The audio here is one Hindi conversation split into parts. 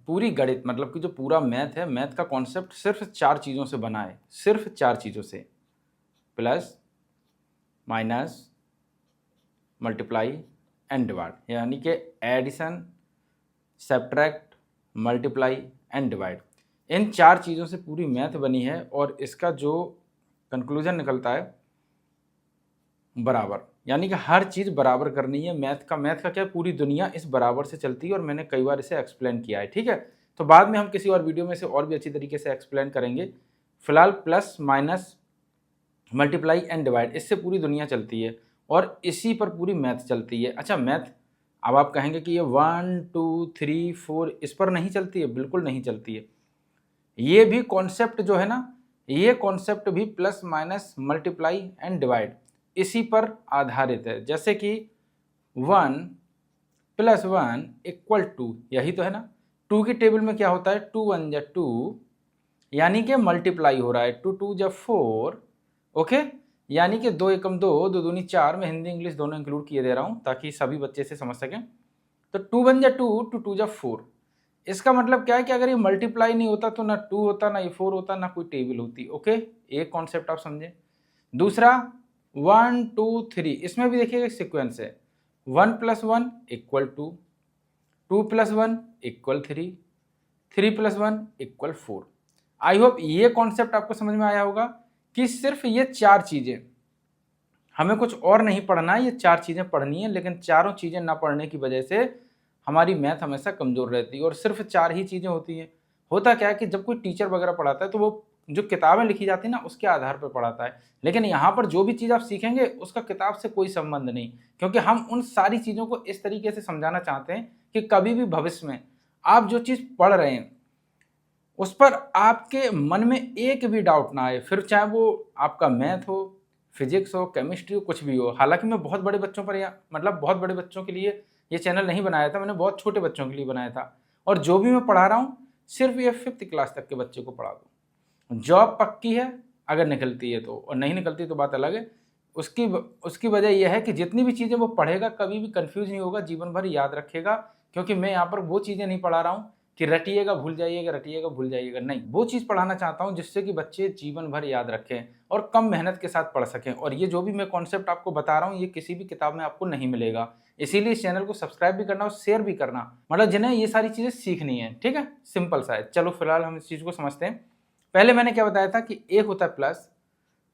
पूरी गणित मतलब कि जो पूरा मैथ है, मैथ का कॉन्सेप्ट सिर्फ 4 चीज़ों से बना है, सिर्फ 4 चीज़ों से, plus, minus, multiply and divide, यानी कि addition, subtract, multiply and divide. इन 4 चीज़ों से पूरी मैथ बनी है और इसका जो कंक्लूजन निकलता है बराबर, यानी कि हर चीज़ बराबर करनी है। मैथ का क्या है, पूरी दुनिया इस बराबर से चलती है और मैंने कई बार इसे एक्सप्लेन किया है, ठीक है। तो बाद में हम किसी और वीडियो में इसे और भी अच्छी तरीके से एक्सप्लेन करेंगे। फिलहाल plus, minus, multiply and divide, इससे पूरी दुनिया चलती है और इसी पर पूरी मैथ चलती है। अच्छा, मैथ अब आप कहेंगे कि ये 1 2 3 4 इस पर नहीं चलती है, बिल्कुल नहीं चलती है। ये भी कॉन्सेप्ट जो है ना, ये कॉन्सेप्ट भी plus, minus, multiply and divide इसी पर आधारित है। जैसे कि 1 + 1 = 2, यही तो है ना। 2 की टेबल में क्या होता है, 2 × 1 = 2, यानी कि मल्टीप्लाई हो रहा है। 2 × 2 = 4, ओके, यानी कि 2 × 1 = 2, 2 दूनी 4, मैं हिंदी इंग्लिश दोनों इंक्लूड किए दे रहा हूँ ताकि सभी बच्चे से समझ सकें। तो 2 × 1 = 2, 2 × 2 = 4। इसका मतलब क्या है कि अगर ये मल्टीप्लाई नहीं होता तो ना 2 होता, ना ये 4 होता, ना कोई टेबल होती, ओके। एक कॉन्सेप्ट आप समझे। दूसरा 1 2 3, इसमें भी देखिएगा सीक्वेंस है। 1 + 1 = 2, 2 + 1 = 3, 3 + 1 = 4। आई होप ये कॉन्सेप्ट आपको समझ में आया होगा कि सिर्फ ये 4 चीज़ें, हमें कुछ और नहीं पढ़ना है, ये 4 चीज़ें पढ़नी है। लेकिन चारों चीज़ें ना पढ़ने की वजह से हमारी मैथ हमेशा कमज़ोर रहती है और सिर्फ 4 ही चीज़ें होती हैं। होता क्या है कि जब कोई टीचर वगैरह पढ़ाता है तो वो जो किताबें लिखी जाती है ना उसके आधार पर पढ़ाता है, लेकिन यहाँ पर जो भी चीज़ आप सीखेंगे उसका किताब से कोई संबंध नहीं, क्योंकि हम उन सारी चीज़ों को इस तरीके से समझाना चाहते हैं कि कभी भी भविष्य में आप जो चीज़ पढ़ रहे हैं उस पर आपके मन में एक भी डाउट ना आए, फिर चाहे वो आपका मैथ हो, फिजिक्स हो, केमिस्ट्री हो, कुछ भी हो। हालांकि मैं बहुत बड़े बच्चों पर मतलब बहुत बड़े बच्चों के लिए ये चैनल नहीं बनाया था, मैंने बहुत छोटे बच्चों के लिए बनाया था। और जो भी मैं पढ़ा रहा हूँ सिर्फ ये 5th क्लास तक के बच्चे को पढ़ा दूँ। जॉब पक्की है अगर निकलती है तो, और नहीं निकलती तो बात अलग है। उसकी वजह यह है कि जितनी भी चीज़ें वो पढ़ेगा कभी भी कंफ्यूज नहीं होगा, जीवन भर याद रखेगा। क्योंकि मैं यहाँ पर वो चीज़ें नहीं पढ़ा रहा हूँ कि रटिएगा भूल जाइएगा, रटिएगा भूल जाइएगा, नहीं। वो चीज़ पढ़ाना चाहता हूँ जिससे कि बच्चे जीवन भर याद रखें और कम मेहनत के साथ पढ़ सकें। और ये जो भी मैं कॉन्सेप्ट आपको बता रहा हूँ ये किसी भी किताब में आपको नहीं मिलेगा। इसीलिए इस चैनल को सब्सक्राइब भी करना और शेयर भी करना, मतलब जिन्हें ये सारी चीज़ें सीखनी है, ठीक है। सिंपल सा है। चलो फिलहाल हम इस चीज़ को समझते हैं। पहले मैंने क्या बताया था कि एक होता है प्लस,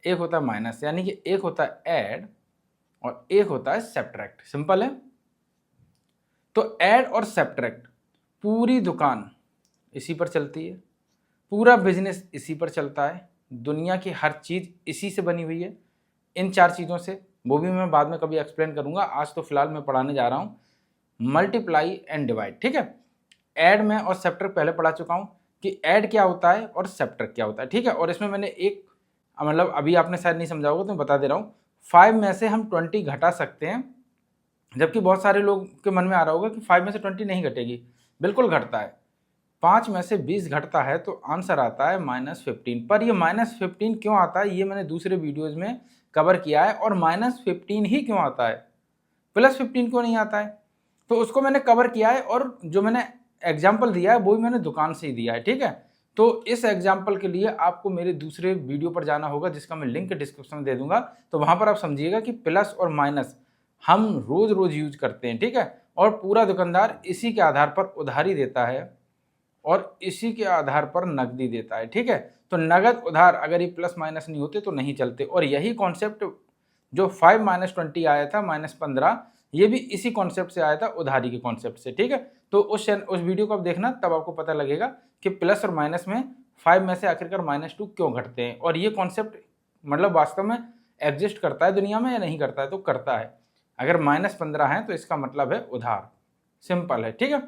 एक होता है माइनस, यानी कि एक होता है ऐड और एक होता है सब्ट्रैक्ट। सिंपल है। तो ऐड और सब्ट्रैक्ट, पूरी दुकान इसी पर चलती है, पूरा बिजनेस इसी पर चलता है, दुनिया की हर चीज़ इसी से बनी हुई है, इन 4 चीज़ों से। वो भी मैं बाद में कभी एक्सप्लेन करूंगा, आज तो फिलहाल मैं पढ़ाने जा रहा हूँ मल्टीप्लाई एंड डिवाइड, ठीक है। ऐड में और सब्ट्रैक्ट पहले पढ़ा चुका हूँ कि ऐड क्या होता है और सब्ट्रैक्ट क्या होता है, ठीक है। और इसमें मैंने एक मतलब अभी आपने शायद नहीं समझा होगा तो मैं बता दे रहा हूँ। 5 में से हम 20 घटा सकते हैं, जबकि बहुत सारे लोग के मन में आ रहा होगा कि 5 में से 20 नहीं घटेगी। बिल्कुल घटता है। 5 में से 20 घटता है तो आंसर आता है -15। पर ये -15 क्यों आता है ये मैंने दूसरे वीडियोज़ में कवर किया है। और -15 ही क्यों आता है, +15 क्यों नहीं आता है, तो उसको मैंने कवर किया है। और जो मैंने एग्जाम्पल दिया है वो भी मैंने दुकान से ही दिया है, ठीक है। तो इस एग्जाम्पल के लिए आपको मेरे दूसरे वीडियो पर जाना होगा जिसका मैं लिंक डिस्क्रिप्शन में दे दूंगा। तो वहाँ पर आप समझिएगा कि प्लस और माइनस हम रोज़ रोज़ यूज करते हैं, ठीक है। और पूरा दुकानदार इसी के आधार पर उधारी देता है और इसी के आधार पर नकदी देता है, ठीक है। तो नगद उधार अगर ये प्लस माइनस नहीं होते तो नहीं चलते। और यही कॉन्सेप्ट जो 5 - 20 आया था -15, ये भी इसी कॉन्सेप्ट से आया था, उधारी के कॉन्सेप्ट से, ठीक है। तो उस वीडियो को आप देखना, तब आपको पता लगेगा कि प्लस और माइनस में 5 में से आखिरकार -2 क्यों घटते हैं। और ये कॉन्सेप्ट मतलब वास्तव में एग्जिस्ट करता है दुनिया में या नहीं करता है, तो करता है। अगर -15 है तो इसका मतलब है उधार, सिंपल है, ठीक है।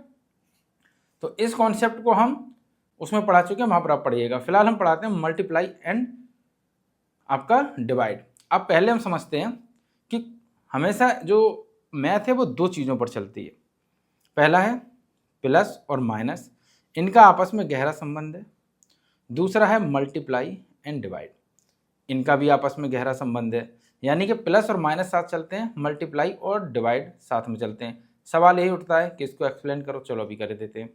तो इस कॉन्सेप्ट को हम उसमें पढ़ा चुके हैं, वहाँ पर आप पढ़िएगा। फिलहाल हम पढ़ाते हैं मल्टीप्लाई एंड आपका डिवाइड। अब पहले हम समझते हैं कि हमेशा जो मैथ है वो 2 चीज़ों पर चलती है। पहला है प्लस और माइनस, इनका आपस में गहरा संबंध है। दूसरा है मल्टीप्लाई एंड डिवाइड, इनका भी आपस में गहरा संबंध है। यानी कि प्लस और माइनस साथ चलते हैं, मल्टीप्लाई और डिवाइड साथ में चलते हैं। सवाल यही उठता है कि इसको एक्सप्लेन करो, चलो अभी कर देते हैं।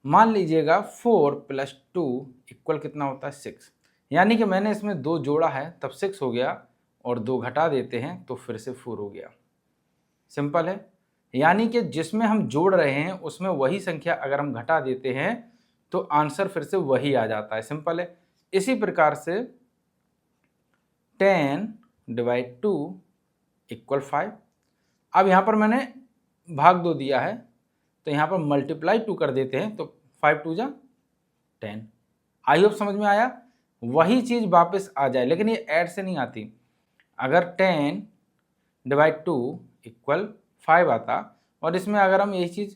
मान लीजिएगा 4 + 2 इक्वल कितना होता है 6, यानी कि मैंने इसमें 2 जोड़ा है तब 6 हो गया, और 2 घटा देते हैं तो फिर से 4 हो गया। सिंपल है, यानी कि जिसमें हम जोड़ रहे हैं उसमें वही संख्या अगर हम घटा देते हैं तो आंसर फिर से वही आ जाता है। सिंपल है। इसी प्रकार से 10/2 = 5। अब यहाँ पर मैंने भाग 2 दिया है तो यहाँ पर मल्टीप्लाई 2 कर देते हैं तो 5 2 जा 10। आई होप समझ में आया। वही चीज़ वापस आ जाए, लेकिन ये ऐड से नहीं आती। अगर 10/2 = 5 आता और इसमें अगर हम यही चीज़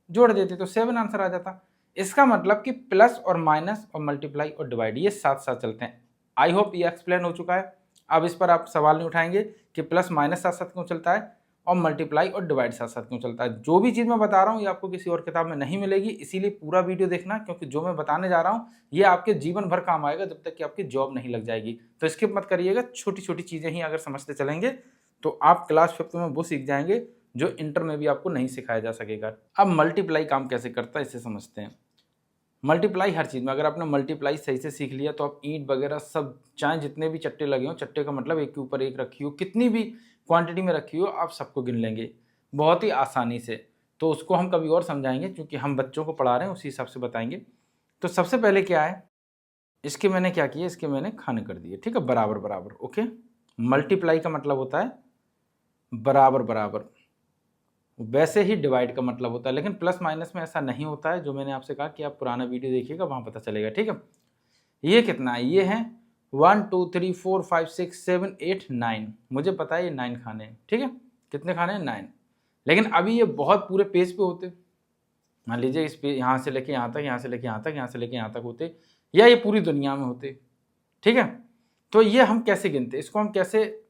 जोड़ देते तो 7 आंसर आ जाता। इसका मतलब कि प्लस और माइनस और मल्टीप्लाई और डिवाइड ये साथ साथ चलते हैं। आई होप ये एक्सप्लेन हो चुका है। अब इस पर आप सवाल नहीं उठाएंगे कि प्लस माइनस साथ साथ क्यों चलता है और मल्टीप्लाई और डिवाइड साथ साथ क्यों चलता है। जो भी चीज़ मैं बता रहा हूँ ये आपको किसी और किताब में नहीं मिलेगी, इसीलिए पूरा वीडियो देखना, क्योंकि जो मैं बताने जा रहा हूँ ये आपके जीवन भर काम आएगा जब तक कि आपकी जॉब नहीं लग जाएगी। तो स्किप मत करिएगा। छोटी छोटी चीज़ें ही अगर समझते चलेंगे तो आप क्लास 5th में वो सीख जाएंगे जो इंटर में भी आपको नहीं सिखाया जा सकेगा। अब मल्टीप्लाई काम कैसे करता है इसे समझते हैं। मल्टीप्लाई हर चीज़ में, अगर आपने मल्टीप्लाई सही से सीख लिया तो आप ईंट वगैरह सब, चाहे जितने भी चट्टे लगे हों, चट्टे का मतलब एक के ऊपर एक रखी हो, कितनी भी क्वांटिटी में रखी हो, आप सबको गिन लेंगे बहुत ही आसानी से। तो उसको हम कभी और समझाएंगे, क्योंकि हम बच्चों को पढ़ा रहे हैं उसी हिसाब से बताएंगे। तो सबसे पहले क्या है, इसके मैंने क्या किया, इसके मैंने खाने कर दिए, ठीक है, बराबर बराबर। ओके, मल्टीप्लाई का मतलब होता है बराबर बराबर, वैसे ही डिवाइड का मतलब होता है, लेकिन प्लस माइनस में ऐसा नहीं होता है। जो मैंने आपसे कहा कि आप पुराना वीडियो देखिएगा वहाँ पता चलेगा, ठीक है। ये कितना है, ये है 1 2 3 4 5 6 7 8 9, मुझे पता है ये 9 खाने हैं, ठीक है। कितने खाने हैं, 9। लेकिन अभी ये बहुत पूरे पेज पे होते, मान लीजिए इस पे यहाँ से लेके यहाँ तक, यहाँ से लेके यहाँ तक, यहाँ से लेके यहाँ तक होते, या ये पूरी दुनिया में होते, ठीक है। तो ये हम कैसे गिनते, इसको हम कैसे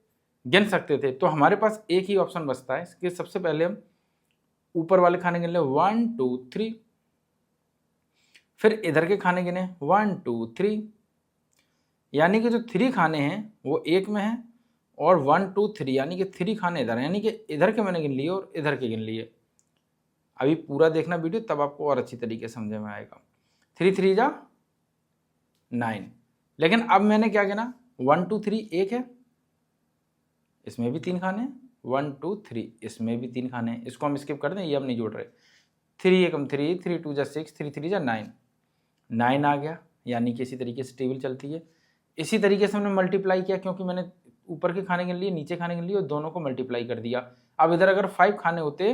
गिन सकते थे, तो हमारे पास एक ही ऑप्शन बचता है कि सबसे पहले हम ऊपर वाले खाने गिन ले 1 2 3, फिर इधर के खाने गिने 1 2 3, यानी कि जो 3 खाने हैं वो एक में है, और 1 2 3 यानी कि 3 खाने इधर हैं, यानी कि इधर के मैंने गिन लिए और इधर के गिन लिए। अभी पूरा देखना वीडियो, तब आपको और अच्छी तरीके से समझ में आएगा। 3 3 जा 9, लेकिन अब मैंने क्या गिना, 1 2 3 एक है, इसमें भी 3 खाने हैं, 1 2 3 इसमें भी 3 खाने हैं, इसको हम स्किप कर दें, ये हम नहीं जोड़ रहे। 3 एकम 3, 3 2 जा 6, 3 3 जा 9, 9 आ गया, यानी कि इसी तरीके से टेबल चलती है। इसी तरीके से हमने मल्टीप्लाई किया, क्योंकि मैंने ऊपर के खाने गिन लिए, नीचे खाने गिन लिए और दोनों को मल्टीप्लाई कर दिया। अब इधर अगर 5 खाने होते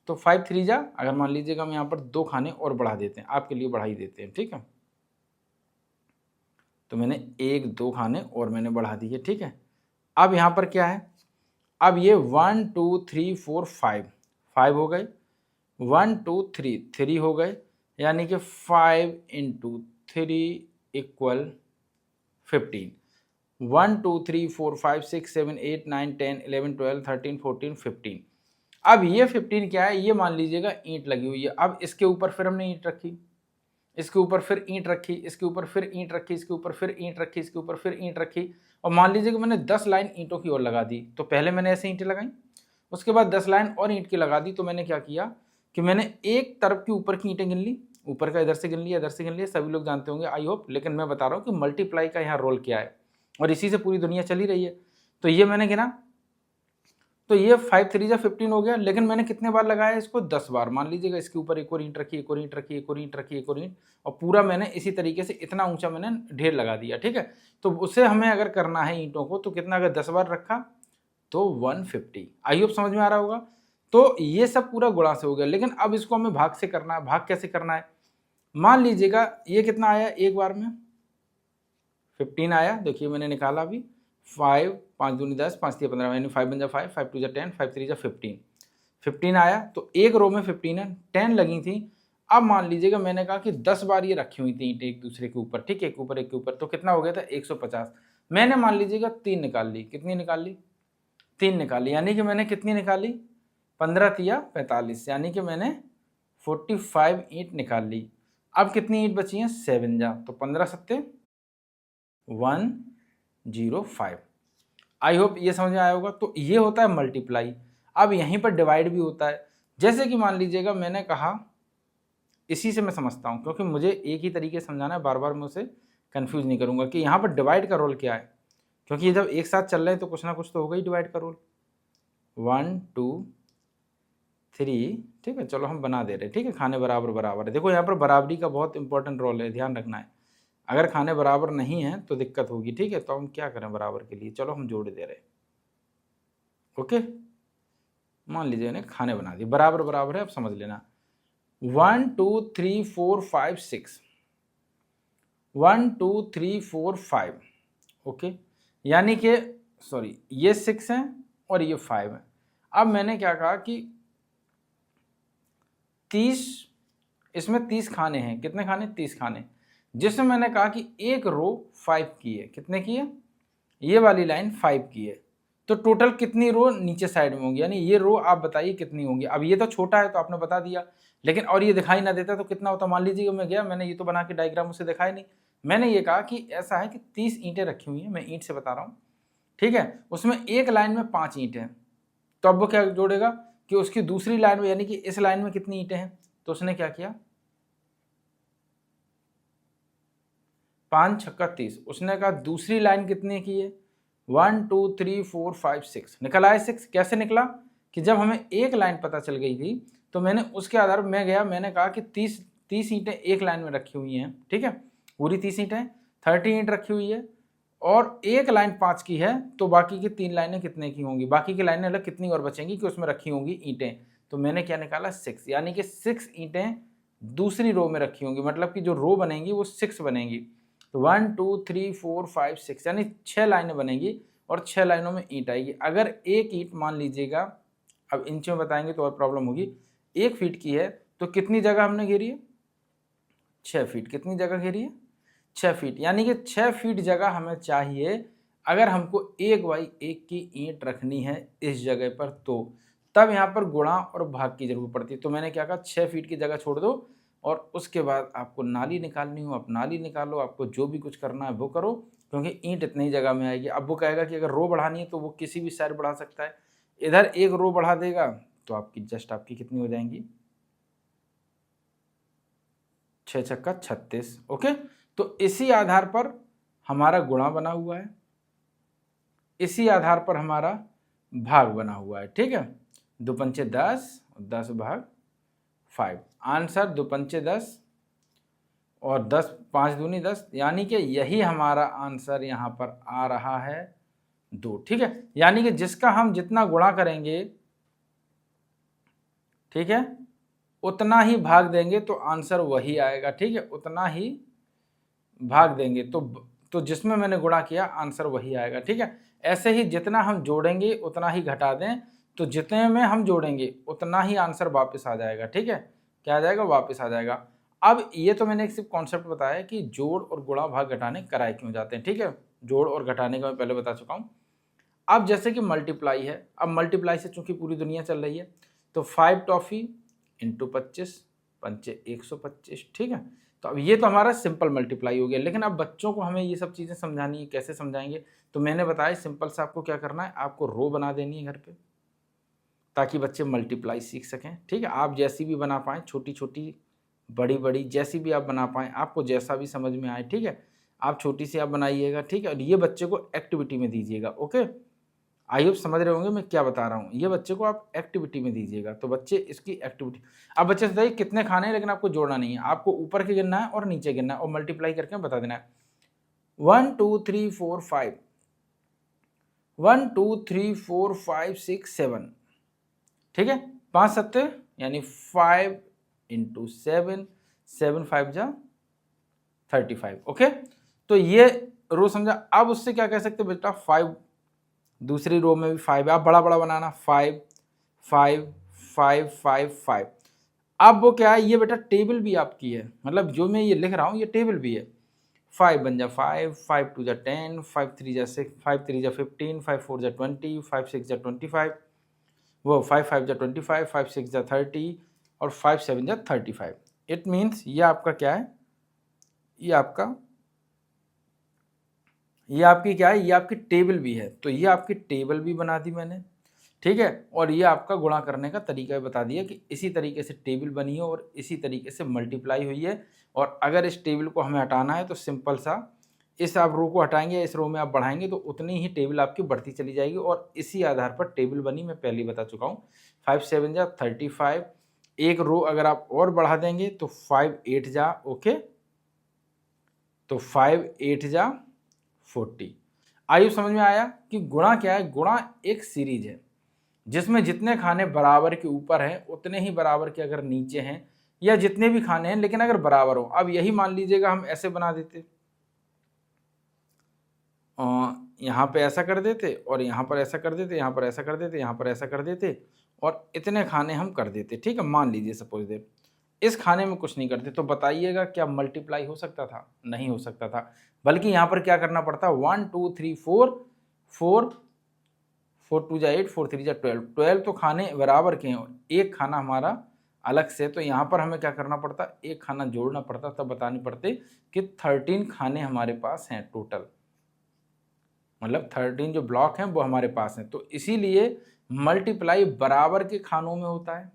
तो 5 3 जा, अगर मान लीजिएगा हम यहाँ पर 2 खाने और बढ़ा देते हैं, आपके लिए बढ़ा ही देते हैं, ठीक है। तो मैंने 1 2 खाने और मैंने बढ़ा दिए, ठीक है। अब यहाँ पर क्या है, अब ये 1 2 3 4 5 हो गए, 1 2 3 3 हो गए, यानी कि 5 × 3 = 15। 1 2 3 4 5 6 7 8 9 10 11 12 13 14 15। अब ये 15 क्या है, ये मान लीजिएगा ईंट लगी हुई है। अब इसके ऊपर फिर हमने ईंट रखी, इसके ऊपर फिर ईंट रखी, इसके ऊपर फिर ईंट रखी, इसके ऊपर फिर ईंट रखी, इसके ऊपर फिर ईंट रखी, और मान लीजिए कि मैंने 10 लाइन ईंटों की ओर लगा दी। तो पहले मैंने ऐसे ईंटें लगाई, उसके बाद 10 लाइन और ईंट की लगा दी। तो मैंने क्या किया कि मैंने एक तरफ की ऊपर की ईंटें गिन ली, ऊपर का इधर से गिन लिया, इधर से गिन लिया, सभी लोग जानते होंगे आई होप, लेकिन मैं बता रहा हूँ कि मल्टीप्लाई का यहाँ रोल क्या है, और इसी से पूरी दुनिया चली रही है। तो ये मैंने गिना, तो ये 5 3 जा 15 हो गया, लेकिन मैंने कितने बार लगाया इसको, 10 बार। मान लीजिएगा इसके ऊपर एक और ईंट रखी, एक और ईंट रखी, एक और ईंट रखी, एक और ईंट, और पूरा मैंने इसी तरीके से इतना ऊंचा मैंने ढेर लगा दिया, ठीक है। तो उसे हमें अगर करना है ईंटों को, तो कितना, अगर 10 बार रखा तो 150। आई होप समझ में आ रहा होगा। तो ये सब पूरा गुणा से हो गया, लेकिन अब इसको हमें भाग से करना है। भाग कैसे करना है, मान लीजिएगा ये कितना आया, एक बार में 15 आया, देखिए मैंने निकाला अभी, 5 5 दूनी 10, 5 3 15, यानी 5 1 जा 5, 5 2 जा 10, 5 3 जा 15, 15 आया। तो एक रो में 15 है, 10 लगी थी। अब मान लीजिएगा मैंने कहा कि 10 बार ये रखी हुई थी ईंट एक दूसरे के ऊपर, ठीक है, एक ऊपर एक के ऊपर, तो कितना हो गया था, 150। मैंने मान लीजिएगा 3 निकाल ली, कितनी निकाल ली, 3 निकाली, यानी कि मैंने कितनी निकाली, 15 3 45, यानी कि मैंने 45 ईंट निकाल ली। अब कितनी ईंट बची हैं, 7 जा, तो 15 7 105। आई होप ये समझ में आया होगा। तो ये होता है मल्टीप्लाई। अब यहीं पर डिवाइड भी होता है, जैसे कि मान लीजिएगा मैंने कहा इसी से मैं समझता हूँ, क्योंकि मुझे एक ही तरीके से समझाना है, बार बार मैं उसे कन्फ्यूज नहीं करूँगा कि यहाँ पर डिवाइड का रोल क्या है, क्योंकि ये जब एक साथ चल रहे हैं तो कुछ ना कुछ तो होगा ही डिवाइड का रोल। 1 2 3, ठीक है, चलो हम बना दे रहे हैं, ठीक है, खाने बराबर बराबर है। देखो यहाँ पर बराबरी का बहुत इंपॉर्टेंट रोल है, ध्यान रखना है। अगर खाने बराबर नहीं है तो दिक्कत होगी, ठीक है। तो हम क्या करें बराबर के लिए, चलो हम जोड़ दे रहे हैं, ओके। मान लीजिए मैंने खाने बना दिए, बराबर बराबर है, अब समझ लेना। 1 2 3 4 5 6, 1 2 3 4 5, ओके। यानी कि सॉरी, ये 6 है और ये 5 है। अब मैंने क्या कहा कि 30, इसमें 30 खाने हैं। कितने खाने? 30 खाने। जिसमें मैंने कहा कि एक रो 5 की है। कितने की है? ये वाली लाइन 5 की है। तो टोटल कितनी रो नीचे साइड में होंगी, यानी ये रो आप बताइए कितनी होंगी। अब ये तो छोटा है तो आपने बता दिया, लेकिन और ये दिखाई ना देता तो कितना होता। मान लीजिए मैं गया, मैंने ये तो बना के डायग्राम उसे दिखाई नहीं। मैंने ये कहा कि ऐसा है कि 30 ईंटें रखी हुई हैं, मैं ईंट से बता रहा हूँ, ठीक है। उसमें एक लाइन में 5 ईंटें हैं, तो अब वो क्या जोड़ेगा कि उसकी दूसरी लाइन में, यानी कि इस लाइन में कितनी ईंटें हैं, तो उसने क्या किया, 5 छक्का 30। उसने कहा दूसरी लाइन कितने की है, 1 2 3 4 5 6, निकल आए 6। कैसे निकला कि जब हमें एक लाइन पता चल गई थी तो मैंने उसके आधार पर मैं गया, मैंने कहा कि 30 ईंटें एक लाइन में रखी हुई हैं, ठीक है, पूरी 30 ईंटें, 30 ईंट रखी हुई है, और एक लाइन 5 की है, तो बाकी की 3 लाइनें कितने की होंगी, बाकी की लाइनें अलग कितनी और बचेंगी कि उसमें रखी होंगी ईंटें। तो मैंने क्या निकाला, 6, यानी कि 6 ईंटें दूसरी रो में रखी होंगी, मतलब कि जो रो बनेंगी वो 6 बनेंगी। तो 1 2 3 4 5 6, यानी 6 लाइनें बनेंगी और 6 लाइनों में ईंट आएगी। अगर एक ईंट मान लीजिएगा, अब इंच में बताएंगे तो और प्रॉब्लम होगी, 1 फीट की है तो कितनी जगह हमने घेरी है, 6 फीट। कितनी जगह घेरी है, 6 फीट, यानी कि 6 फीट जगह हमें चाहिए अगर हमको 1/1 की ईंट रखनी है इस जगह पर, तो तब यहाँ पर गुणा और भाग की जरूरत पड़ती है। तो मैंने क्या कहा, 6 फीट की जगह छोड़ दो और उसके बाद आपको नाली निकालनी हो आप नाली निकालो, आपको जो भी कुछ करना है वो करो, क्योंकि ईंट इतनी ही जगह में आएगी। अब वो कहेगा कि अगर रो बढ़ानी है तो वो किसी भी साइड बढ़ा सकता है, इधर एक रो बढ़ा देगा तो आपकी जस्ट आपकी कितनी हो जाएंगी, 6 छक्का 36, ओके। तो इसी आधार पर हमारा गुणा बना हुआ है, इसी आधार पर हमारा भाग बना हुआ है, ठीक है। 2 पंचे 10, 10 भाग 5, आंसर 2 पंचे 10 और 10 5 दूनी 10, यानी कि यही हमारा आंसर यहाँ पर आ रहा है 2, ठीक है। यानी कि जिसका हम जितना गुणा करेंगे, ठीक है, उतना ही भाग देंगे तो आंसर वही आएगा, ठीक है, उतना ही भाग देंगे तो जिसमें मैंने गुणा किया आंसर वही आएगा, ठीक है। ऐसे ही जितना हम जोड़ेंगे उतना ही घटा दें, तो जितने में हम जोड़ेंगे उतना ही आंसर वापस आ जाएगा, ठीक है। क्या आ जाएगा, वापस आ जाएगा। अब ये तो मैंने एक सिर्फ कॉन्सेप्ट बताया कि जोड़ और गुणा भाग घटाने कराए क्यों जाते हैं, ठीक है। जोड़ और घटाने का मैं पहले बता चुका हूँ। अब जैसे कि मल्टीप्लाई है, अब मल्टीप्लाई से चूंकि पूरी दुनिया चल रही है, तो 5 टॉफी इंटू 25, पंचे 125, ठीक है। तो अब ये तो हमारा सिंपल मल्टीप्लाई हो गया, लेकिन अब बच्चों को हमें ये सब चीज़ें समझानी है, कैसे समझाएंगे। तो मैंने बताया सिंपल से आपको क्या करना है, आपको रो बना देनी है घर पे, ताकि बच्चे मल्टीप्लाई सीख सकें, ठीक है। आप जैसी भी बना पाएँ, छोटी छोटी बड़ी बड़ी जैसी भी आप बना पाएँ, आपको जैसा भी समझ में आए, ठीक है। आप छोटी सी आप बनाइएगा, ठीक है, और ये बच्चे को एक्टिविटी में दीजिएगा, ओके। आई होप समझ रहे होंगे मैं क्या बता रहा हूँ। ये बच्चे को आप एक्टिविटी में दीजिएगा, तो बच्चे इसकी एक्टिविटी, अब बच्चे से बताइए कितने खाने हैं, लेकिन आपको जोड़ना नहीं है, आपको ऊपर के गिनना है और नीचे गिनना है और मल्टीप्लाई करके बता देना है। 1 2 3 4 5, 1 2 3 4 5 6 7, ठीक है। 5 सत्ते यानी 5 इंटू 7, 7 5 जा 35, ओके। तो ये रो समझा। अब उससे क्या कह सकते बेटा, 5 दूसरी रो में भी 5 है, आप बड़ा बड़ा बनाना, 5 5 5 5 5। अब वो क्या है, ये बेटा टेबल भी आपकी है, मतलब जो मैं ये लिख रहा हूँ ये टेबल भी है। 5 बन जा 5, 5 2 जा 10, 5 3 जा 6, 5 3 जा 15, 5 4 जा 20, 5 6 जा 25, वो 5 5 जा 25, 5 6 जा 30 और 5 7 जा 35। इट मीन्स ये आपका क्या है, ये आपकी क्या है, ये आपकी टेबल भी है। तो ये आपकी टेबल भी बना दी मैंने, ठीक है। और ये आपका गुणा करने का तरीका बता दिया कि इसी तरीके से टेबल बनी है और इसी तरीके से मल्टीप्लाई हुई है। और अगर इस टेबल को हमें हटाना है तो सिंपल सा इस आप रो को हटाएंगे, इस रो में आप बढ़ाएंगे तो उतनी ही टेबल आपकी बढ़ती चली जाएगी और इसी आधार पर टेबल बनी। मैं पहले ही बता चुका हूँ। 5 7 जा 35, एक रो अगर आप और बढ़ा देंगे तो 5 8 जा ओके, तो 5 8 जा 40। आयु समझ में आया कि गुणा क्या है? गुणा एक सीरीज है जिसमें जितने खाने बराबर के ऊपर हैं उतने ही बराबर के अगर नीचे हैं, या जितने भी खाने हैं लेकिन अगर बराबर हो। अब यही मान लीजिएगा हम ऐसे बना देते, यहाँ पे ऐसा कर देते और यहाँ पर ऐसा कर देते, यहाँ पर ऐसा कर देते, यहाँ पर ऐसा कर देते और इतने खाने हम कर देते। ठीक है, मान लीजिए सपोज दे इस खाने में कुछ नहीं करते, तो बताइएगा क्या मल्टीप्लाई हो सकता था? नहीं हो सकता था। बल्कि यहाँ पर क्या करना पड़ता? 1 2 3 4 4 4 2 जा 8 4 3 जा 12, 12 तो खाने बराबर के हैं, एक खाना हमारा अलग से। तो यहाँ पर हमें क्या करना पड़ता? एक खाना जोड़ना पड़ता, तब बतानी पड़ती कि 13 खाने हमारे पास हैं टोटल, मतलब 13 जो ब्लॉक हैं वो हमारे पास हैं। तो इसीलिए मल्टीप्लाई बराबर के खानों में होता है।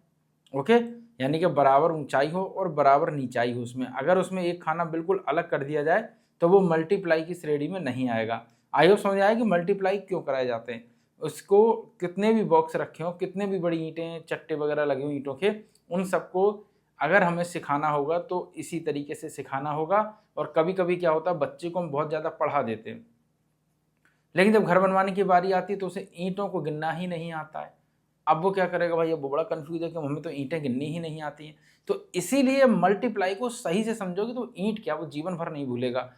ओके, यानी कि बराबर ऊंचाई हो और बराबर नीचाई हो उसमें। अगर उसमें एक खाना बिल्कुल अलग कर दिया जाए तो वो मल्टीप्लाई की श्रेणी में नहीं आएगा। आई होप समझ आया कि मल्टीप्लाई क्यों कराए जाते हैं। उसको कितने भी बॉक्स रखे हो, कितने भी बड़ी ईंटें चट्टे वगैरह लगे हो ईंटों के, उन सबको अगर हमें सिखाना होगा तो इसी तरीके से सिखाना होगा। और कभी कभी क्या होता है, बच्चे को हम बहुत ज़्यादा पढ़ा देते हैं, लेकिन जब घर बनवाने की बारी आती है तो उसे ईंटों को गिनना ही नहीं आता है। अब वो क्या करेगा भाई? अब वो बड़ा कंफ्यूज है कि हमें तो ईंटें गिननी ही नहीं आती हैं। तो इसीलिए मल्टीप्लाई को सही से समझोगे तो ईंट क्या, वो जीवन भर नहीं भूलेगा।